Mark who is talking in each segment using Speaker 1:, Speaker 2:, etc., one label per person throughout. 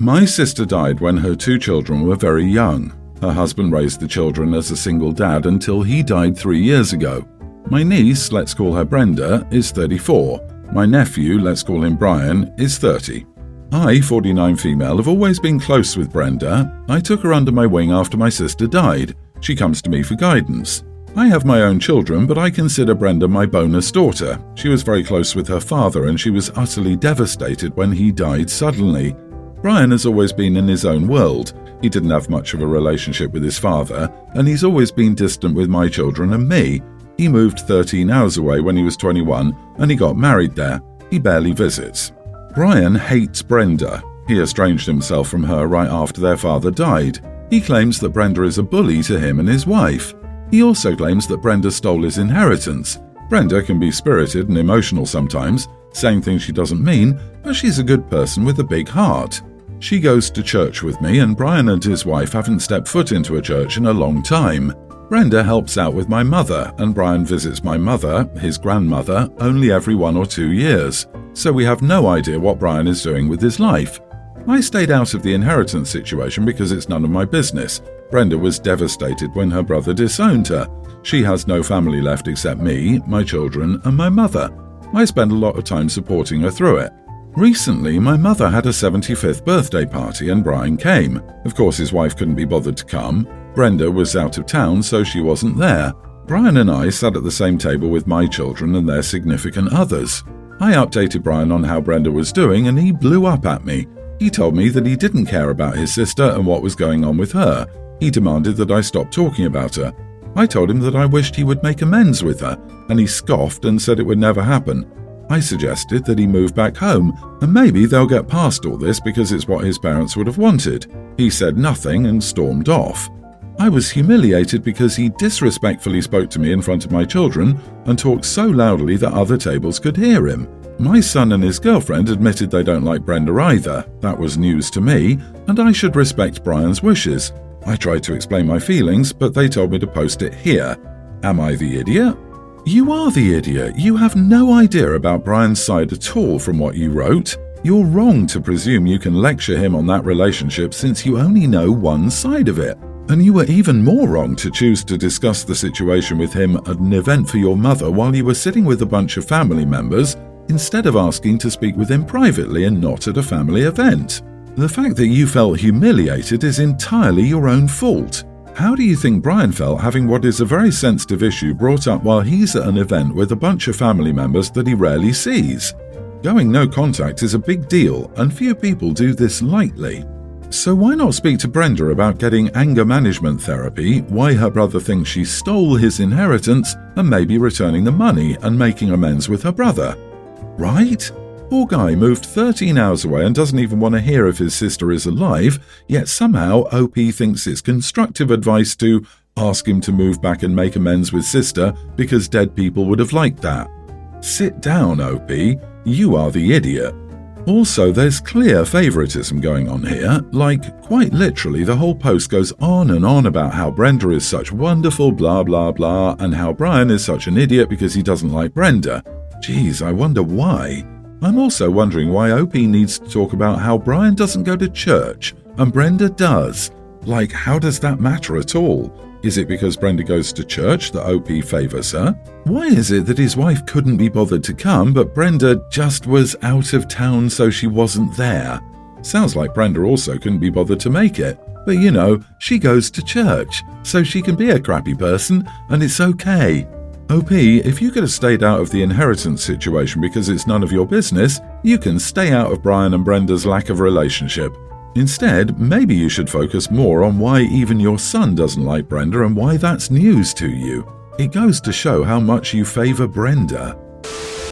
Speaker 1: My sister died when her 2 children were very young. Her husband raised the children as a single dad until he died 3 years ago. My niece, let's call her Brenda, is 34. My nephew, let's call him Brian, is 30. I, 49 female, have always been close with Brenda. I took her under my wing after my sister died. She comes to me for guidance. I have my own children, but I consider Brenda my bonus daughter. She was very close with her father and she was utterly devastated when he died suddenly. Brian has always been in his own world. He didn't have much of a relationship with his father, and he's always been distant with my children and me. He moved 13 hours away when he was 21, and he got married there. He barely visits. Brian hates Brenda. He estranged himself from her right after their father died. He claims that Brenda is a bully to him and his wife. He also claims that Brenda stole his inheritance. Brenda can be spirited and emotional sometimes, saying things she doesn't mean, but she's a good person with a big heart. She goes to church with me, and Brian and his wife haven't stepped foot into a church in a long time. Brenda helps out with my mother, and Brian visits my mother, his grandmother, only every 1 or 2 years, so we have no idea what Brian is doing with his life. I stayed out of the inheritance situation because it's none of my business. Brenda was devastated when her brother disowned her. She has no family left except me, my children, and my mother. I spend a lot of time supporting her through it. Recently, my mother had a 75th birthday party and Brian came. Of course, his wife couldn't be bothered to come. Brenda was out of town, so she wasn't there. Brian and I sat at the same table with my children and their significant others. I updated Brian on how Brenda was doing and he blew up at me. He told me that he didn't care about his sister and what was going on with her. He demanded that I stop talking about her. I told him that I wished he would make amends with her, and he scoffed and said it would never happen. I suggested that he move back home, and maybe they'll get past all this because it's what his parents would have wanted. He said nothing and stormed off. I was humiliated because he disrespectfully spoke to me in front of my children and talked so loudly that other tables could hear him. My son and his girlfriend admitted they don't like Brenda either. That was news to me, and I should respect Brian's wishes. I tried to explain my feelings, but they told me to post it here. Am I the idiot? You are the idiot. You have no idea about Brian's side at all from what you wrote. You're wrong to presume you can lecture him on that relationship since you only know one side of it. And you were even more wrong to choose to discuss the situation with him at an event for your mother while you were sitting with a bunch of family members, instead of asking to speak with him privately and not at a family event. The fact that you felt humiliated is entirely your own fault. How do you think Brian felt having what is a very sensitive issue brought up while he's at an event with a bunch of family members that he rarely sees? Going no contact is a big deal, and few people do this lightly. So why not speak to Brenda about getting anger management therapy, why her brother thinks she stole his inheritance, and maybe returning the money and making amends with her brother? Right? Poor guy moved 13 hours away and doesn't even want to hear if his sister is alive, yet somehow OP thinks it's constructive advice to ask him to move back and make amends with sister because dead people would have liked that. Sit down, OP. You are the idiot. Also, there's clear favoritism going on here, like quite literally the whole post goes on and on about how Brenda is such wonderful blah blah blah and how Brian is such an idiot because he doesn't like Brenda. Geez, I wonder why. I'm also wondering why OP needs to talk about how Brian doesn't go to church and Brenda does. Like, how does that matter at all? Is it because Brenda goes to church that OP favours her? Why is it that his wife couldn't be bothered to come, but Brenda just was out of town so she wasn't there? Sounds like Brenda also couldn't be bothered to make it. But you know, she goes to church, so she can be a crappy person, and it's okay. OP, if you could have stayed out of the inheritance situation because it's none of your business, you can stay out of Brian and Brenda's lack of relationship. Instead, maybe you should focus more on why even your son doesn't like Brenda and why that's news to you. It goes to show how much you favour Brenda.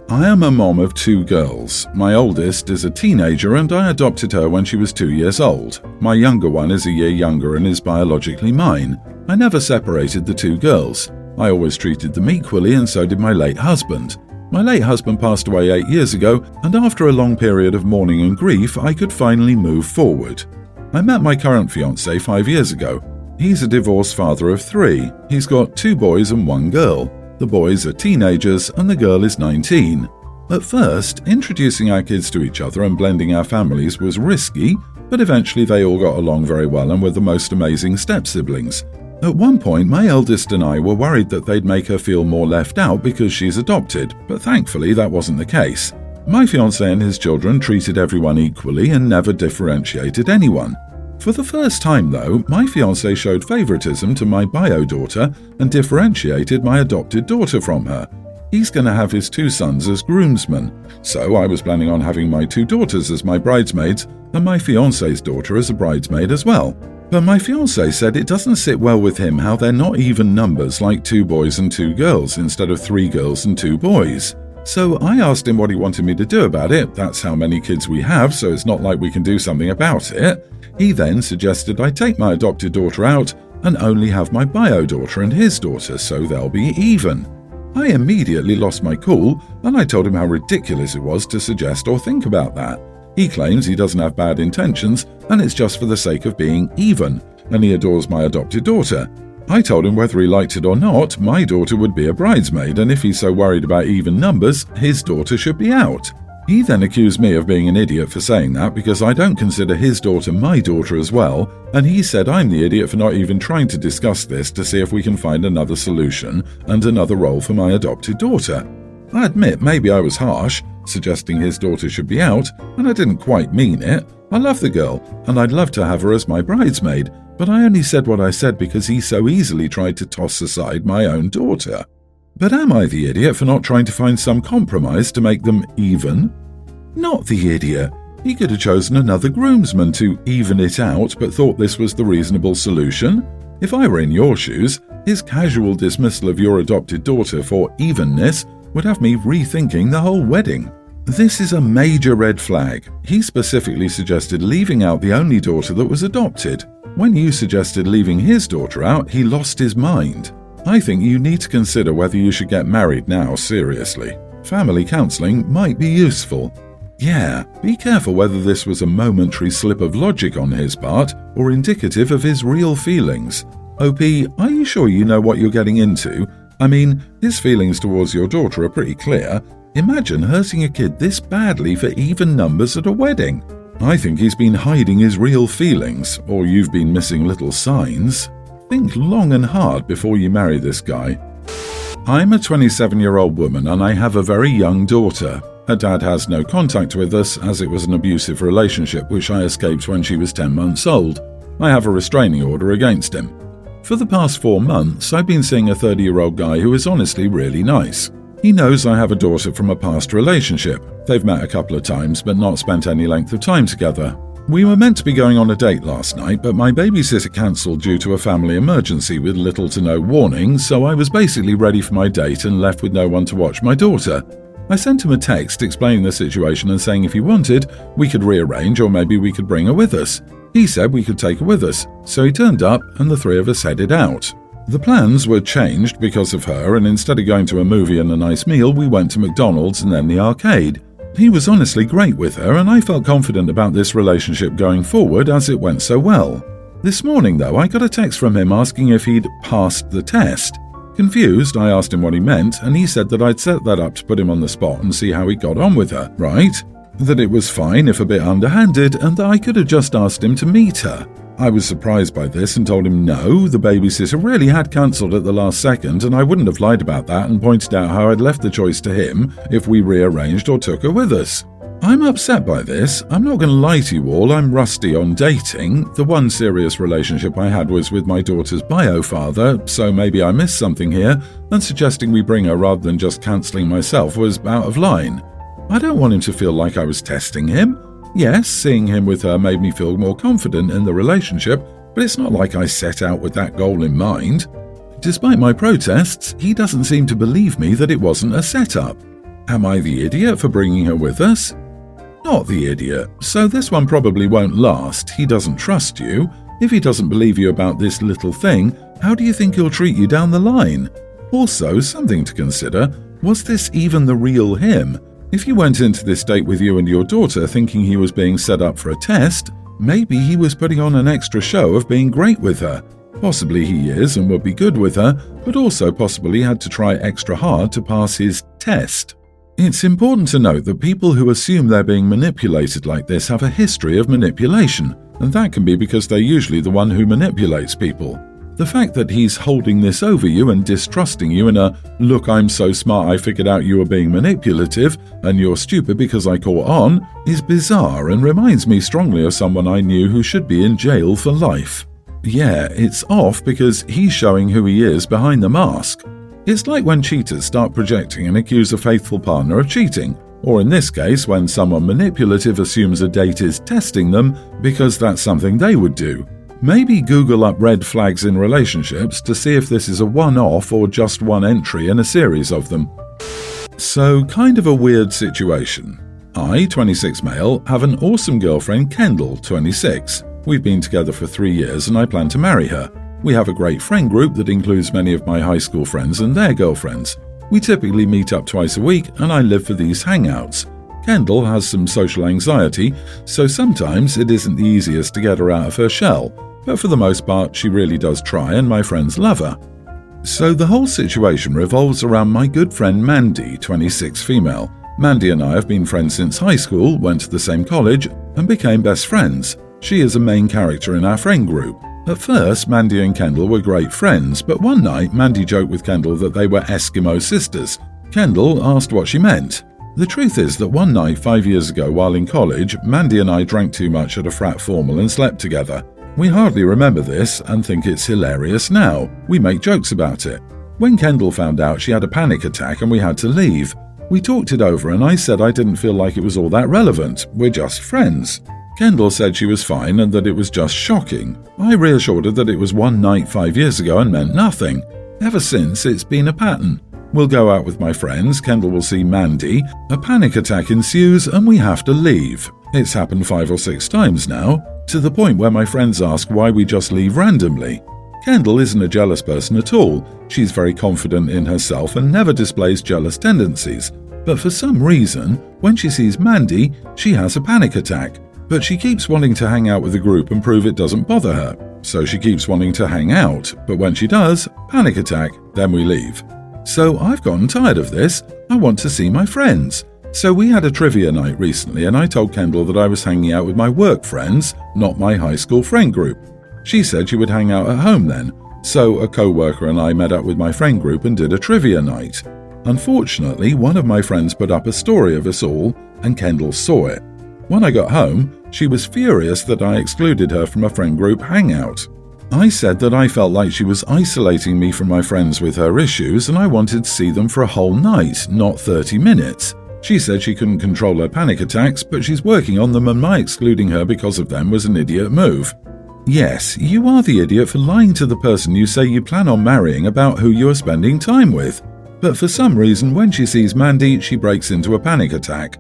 Speaker 1: I am a mom of 2 girls. My oldest is a teenager and I adopted her when she was 2 years old. My younger one is a year younger and is biologically mine. I never separated the 2 girls. I always treated them equally, and so did my late husband. My late husband passed away 8 years ago, and after a long period of mourning and grief, I could finally move forward. I met my current fiancé 5 years ago. He's a divorced father of 3. He's got 2 boys and 1 girl. The boys are teenagers and the girl is 19. At first, introducing our kids to each other and blending our families was risky, but eventually they all got along very well and were the most amazing step-siblings. At one point, my eldest and I were worried that they'd make her feel more left out because she's adopted, but thankfully that wasn't the case. My fiancé and his children treated everyone equally and never differentiated anyone. For the first time, though, my fiancé showed favoritism to my bio daughter and differentiated my adopted daughter from her. He's going to have his 2 sons as groomsmen, so I was planning on having my 2 daughters as my bridesmaids and my fiancé's daughter as a bridesmaid as well. But my fiancé said it doesn't sit well with him how they're not even numbers like 2 boys and 2 girls instead of 3 girls and 2 boys. So I asked him what he wanted me to do about it. That's how many kids we have, so it's not like we can do something about it. He then suggested I take my adopted daughter out and only have my bio daughter and his daughter, so they'll be even. I immediately lost my cool, and I told him how ridiculous it was to suggest or think about that. He claims he doesn't have bad intentions, and it's just for the sake of being even, and he adores my adopted daughter. I told him whether he liked it or not, my daughter would be a bridesmaid, and if he's so worried about even numbers, his daughter should be out. He then accused me of being an idiot for saying that because I don't consider his daughter my daughter as well, and he said I'm the idiot for not even trying to discuss this to see if we can find another solution and another role for my adopted daughter. I admit maybe I was harsh, suggesting his daughter should be out, and I didn't quite mean it. I love the girl, and I'd love to have her as my bridesmaid, but I only said what I said because he so easily tried to toss aside my own daughter. But am I the idiot for not trying to find some compromise to make them even? Not the idiot. He could have chosen another groomsman to even it out, but thought this was the reasonable solution. If I were in your shoes, his casual dismissal of your adopted daughter for evenness would have me rethinking the whole wedding. This is a major red flag. He specifically suggested leaving out the only daughter that was adopted. When you suggested leaving his daughter out, he lost his mind. I think you need to consider whether you should get married now, seriously. Family counseling might be useful. Yeah, be careful whether this was a momentary slip of logic on his part or indicative of his real feelings. OP, are you sure you know what you're getting into? I mean, his feelings towards your daughter are pretty clear. Imagine hurting a kid this badly for even numbers at a wedding. I think he's been hiding his real feelings, or you've been missing little signs. Think long and hard before you marry this guy. I'm a 27-year-old woman and I have a very young daughter. Her dad has no contact with us as it was an abusive relationship which I escaped when she was 10 months old. I have a restraining order against him. For the past 4 months, I've been seeing a 30-year-old guy who is honestly really nice. He knows I have a daughter from a past relationship. They've met a couple of times but not spent any length of time together. We were meant to be going on a date last night, but my babysitter cancelled due to a family emergency with little to no warning, so I was basically ready for my date and left with no one to watch my daughter. I sent him a text explaining the situation and saying if he wanted, we could rearrange or maybe we could bring her with us. He said we could take her with us, so he turned up and the 3 of us headed out. The plans were changed because of her, and instead of going to a movie and a nice meal, we went to McDonald's and then the arcade. He was honestly great with her, and I felt confident about this relationship going forward as it went so well. This morning, though, I got a text from him asking if he'd passed the test. Confused, I asked him what he meant, and he said that I'd set that up to put him on the spot and see how he got on with her, right? That it was fine if a bit underhanded, and that I could have just asked him to meet her. I was surprised by this and told him no, the babysitter really had cancelled at the last second and I wouldn't have lied about that and pointed out how I'd left the choice to him if we rearranged or took her with us. I'm upset by this. I'm not going to lie to you all, I'm rusty on dating. The one serious relationship I had was with my daughter's bio father, so maybe I missed something here, and suggesting we bring her rather than just cancelling myself was out of line. I don't want him to feel like I was testing him. Yes, seeing him with her made me feel more confident in the relationship, but it's not like I set out with that goal in mind. Despite my protests, he doesn't seem to believe me that it wasn't a setup. Am I the idiot for bringing her with us? Not the idiot, so this one probably won't last. He doesn't trust you. If he doesn't believe you about this little thing, how do you think he'll treat you down the line? Also, something to consider, was this even the real him? If you went into this date with you and your daughter thinking he was being set up for a test, maybe he was putting on an extra show of being great with her. Possibly he is and would be good with her, but also possibly had to try extra hard to pass his test. It's important to note that people who assume they're being manipulated like this have a history of manipulation, and that can be because they're usually the one who manipulates people. The fact that he's holding this over you and distrusting you in a, "look, I'm so smart I figured out you were being manipulative and you're stupid because I caught on," is bizarre and reminds me strongly of someone I knew who should be in jail for life. Yeah, it's off because he's showing who he is behind the mask. It's like when cheaters start projecting and accuse a faithful partner of cheating, or in this case when someone manipulative assumes a date is testing them because that's something they would do. Maybe Google up red flags in relationships to see if this is a one-off or just one entry in a series of them. So, kind of a weird situation. I, 26 male, have an awesome girlfriend, Kendall, 26. We've been together for 3 years and I plan to marry her. We have a great friend group that includes many of my high school friends and their girlfriends. We typically meet up twice a week and I live for these hangouts. Kendall has some social anxiety, so sometimes it isn't the easiest to get her out of her shell, but for the most part she really does try and my friends love her. So the whole situation revolves around my good friend Mandy, 26 female. Mandy and I have been friends since high school, went to the same college, and became best friends. She is a main character in our friend group. At first, Mandy and Kendall were great friends, but one night Mandy joked with Kendall that they were Eskimo sisters. Kendall asked what she meant. The truth is that one night 5 years ago while in college, Mandy and I drank too much at a frat formal and slept together. We hardly remember this and think it's hilarious now. We make jokes about it. When Kendall found out, she had a panic attack and we had to leave. We talked it over and I said I didn't feel like it was all that relevant. We're just friends. Kendall said she was fine and that it was just shocking. I reassured her that it was one night 5 years ago and meant nothing. Ever since, it's been a pattern. We'll go out with my friends, Kendall will see Mandy, a panic attack ensues and we have to leave. It's happened 5 or 6 times now, to the point where my friends ask why we just leave randomly. Kendall isn't a jealous person at all. She's very confident in herself and never displays jealous tendencies. But for some reason, when she sees Mandy, she has a panic attack. But she keeps wanting to hang out with the group and prove it doesn't bother her. So she keeps wanting to hang out, but when she does, panic attack, then we leave. So I've gotten tired of this. I want to see my friends. So we had a trivia night recently and I told Kendall that I was hanging out with my work friends, not my high school friend group. She said she would hang out at home then. So a co-worker and I met up with my friend group and did a trivia night. Unfortunately, one of my friends put up a story of us all and Kendall saw it. When I got home, she was furious that I excluded her from a friend group hangout. I said that I felt like she was isolating me from my friends with her issues and I wanted to see them for a whole night, not 30 minutes. She said she couldn't control her panic attacks, but she's working on them and my excluding her because of them was an idiot move. Yes, you are the idiot for lying to the person you say you plan on marrying about who you are spending time with. But for some reason, when she sees Mandy, she breaks into a panic attack.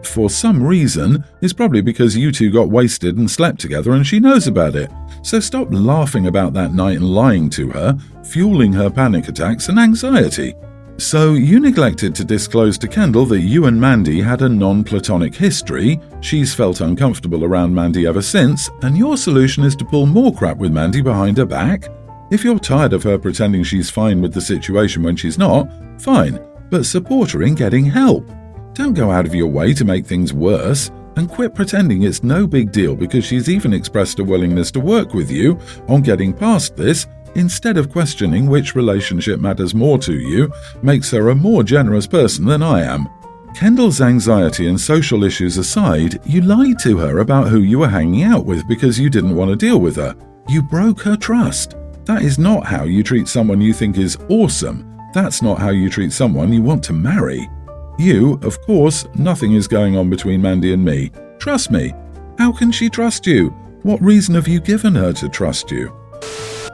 Speaker 1: For some reason, it's probably because you two got wasted and slept together and she knows about it. So stop laughing about that night and lying to her, fueling her panic attacks and anxiety. So you neglected to disclose to Kendall that you and Mandy had a non-platonic history, she's felt uncomfortable around Mandy ever since, and your solution is to pull more crap with Mandy behind her back? If you're tired of her pretending she's fine with the situation when she's not, fine, but support her in getting help. Don't go out of your way to make things worse, and quit pretending it's no big deal because she's even expressed a willingness to work with you on getting past this, instead of questioning which relationship matters more to you, makes her a more generous person than I am. Kendall's anxiety and social issues aside, you lied to her about who you were hanging out with because you didn't want to deal with her. You broke her trust. That is not how you treat someone you think is awesome. That's not how you treat someone you want to marry. You, of course, nothing is going on between Mandy and me. Trust me. How can she trust you? What reason have you given her to trust you?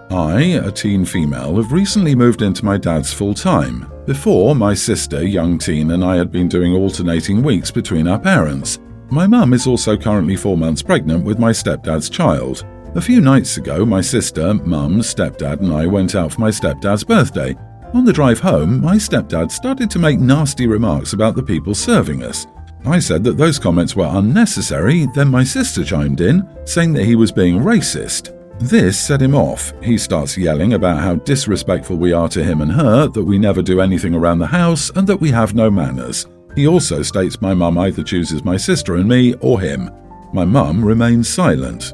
Speaker 1: I, a teen female, have recently moved into my dad's full-time. Before, my sister, young teen, and I had been doing alternating weeks between our parents. My mum is also currently 4 months pregnant with my stepdad's child. A few nights ago, my sister, mum, stepdad and I went out for my stepdad's birthday. On the drive home, my stepdad started to make nasty remarks about the people serving us. I said that those comments were unnecessary, then my sister chimed in, saying that he was being racist. This set him off. He starts yelling about how disrespectful we are to him and her, that we never do anything around the house, and that we have no manners. He also states my mum either chooses my sister and me or him. My mum remains silent.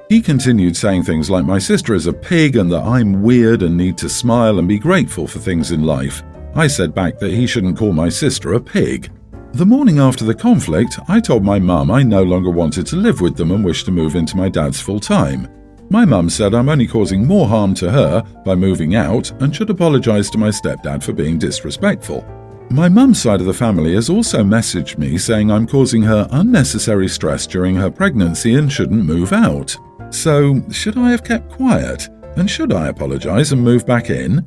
Speaker 1: He continued saying things like my sister is a pig and that I'm weird and need to smile and be grateful for things in life. I said back that he shouldn't call my sister a pig. The morning after the conflict, I told my mum I no longer wanted to live with them and wished to move into my dad's full time. My mum said I'm only causing more harm to her by moving out and should apologise to my stepdad for being disrespectful. My mum's side of the family has also messaged me saying I'm causing her unnecessary stress during her pregnancy and shouldn't move out. So, should I have kept quiet? And should I apologise and move back in?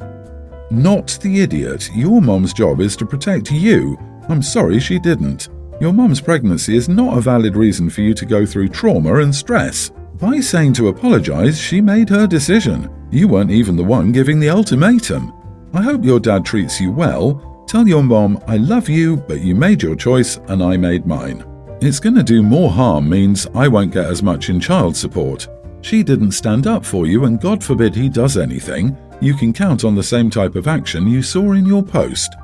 Speaker 1: Not the idiot. Your mum's job is to protect you. I'm sorry she didn't. Your mum's pregnancy is not a valid reason for you to go through trauma and stress. By saying to apologise, she made her decision. You weren't even the one giving the ultimatum. I hope your dad treats you well. Tell your mom, I love you, but you made your choice and I made mine. It's going to do more harm means I won't get as much in child support. She didn't stand up for you and God forbid he does anything, you can count on the same type of action you saw in your post.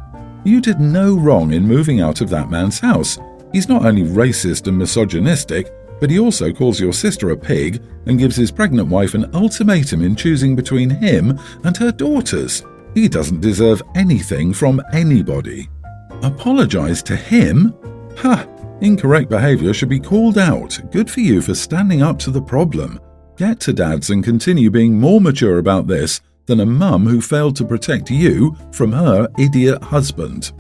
Speaker 1: You did no wrong in moving out of that man's house. He's not only racist and misogynistic, but he also calls your sister a pig and gives his pregnant wife an ultimatum in choosing between him and her daughters. He doesn't deserve anything from anybody. Apologise to him? Ha! Incorrect behaviour should be called out. Good for you for standing up to the problem. Get to dads and continue being more mature about this than a mum who failed to protect you from her idiot husband.